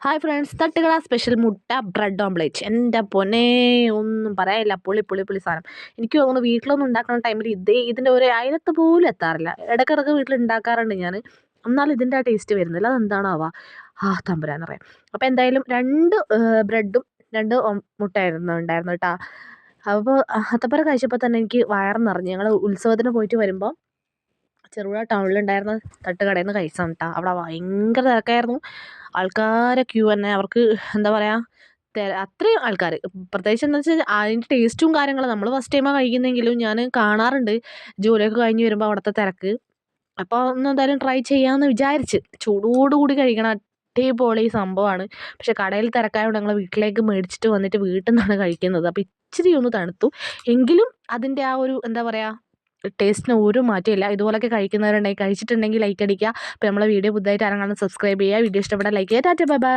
Hi friends, തട്ടുകട special മുട്ട bread ഓംപ്ലേറ്റ്. എൻ്റെ പൊന്നേ, ഒന്നും പറയാനില്ല. പൊളി പൊളി പൊളി സാധനം. എനിക്ക് തോന്നുന്നു വീട്ടിലൊന്നും ഉണ്ടാക്കുന്ന ടൈമിൽ ഇതിൻ്റെ ഒരു അയലത്ത് പോലും എത്താറില്ല. ഇടയ്ക്കിടയ്ക്ക് വീട്ടിൽ ഉണ്ടാക്കാറുണ്ട് ഞാൻ. എന്നാലും ഇതിൻ്റെ ആ ടേസ്റ്റ് വരുന്നില്ല. അതെന്താണാവാ? തമ്പുരാനറിയാം. അപ്പോൾ എന്തായാലും 2 ബ്രെഡും 2 മുട്ടയായിരുന്നു ഉണ്ടായിരുന്നു കേട്ടോ. അപ്പോൾ അത്തപ്പഴം കഴിച്ചപ്പോൾ തന്നെ എനിക്ക് വയറ് നിറഞ്ഞു. ഞങ്ങൾ ഉത്സവത്തിന് പോയിട്ട് വരുമ്പോൾ ചെറുപുഴ ടൗണിലുണ്ടായിരുന്ന തട്ടുകടയിൽ നിന്ന് കഴിച്ചതാണ് കേട്ടോ. അവിടെ ഭയങ്കര തിരക്കായിരുന്നു. ആൾക്കാരെ ക്യൂ തന്നെ. അവർക്ക് എന്താ പറയുക, അത്രയും ആൾക്കാർ. പ്രത്യേകിച്ച് എന്താ വെച്ചാൽ അതിൻ്റെ ടേസ്റ്റും കാര്യങ്ങളും നമ്മൾ ഫസ്റ്റ് ടൈമാണ് കഴിക്കുന്നെങ്കിലും ഞാൻ കാണാറുണ്ട് ജോലിയൊക്കെ കഴിഞ്ഞ് വരുമ്പോൾ അവിടുത്തെ തിരക്ക്. അപ്പോൾ ഒന്ന് എന്തായാലും ട്രൈ ചെയ്യാമെന്ന് വിചാരിച്ച്. ചൂടോടുകൂടി കഴിക്കണം, അടിപൊളി സംഭവമാണ്. പക്ഷേ കടയിൽ തിരക്കായതുകൊണ്ട് ഞങ്ങൾ വീട്ടിലേക്ക് മേടിച്ചിട്ട് വന്നിട്ട് വീട്ടിൽ നിന്നാണ് കഴിക്കുന്നത്. അപ്പോൾ ഇച്ചിരി ഒന്ന് തണുത്തു എങ്കിലും അതിൻ്റെ ആ ഒരു എന്താ പറയുക, ടേസ്റ്റിന് ഒരു മാറ്റമില്ല. ഇതുപോലൊക്കെ കഴിക്കുന്നവരുണ്ടെങ്കിൽ കഴിച്ചിട്ടുണ്ടെങ്കിൽ ലൈക്ക് അടിക്കുക. അപ്പോൾ നമ്മളെ വീഡിയോ പുതുതായിട്ട് ആരെങ്കിലും സബ്സ്ക്രൈബ് ചെയ്യുക. വീഡിയോ ഇഷ്ടപ്പെട്ടാൽ ലൈക്ക് ചെയ്യുക. Tata bye bye.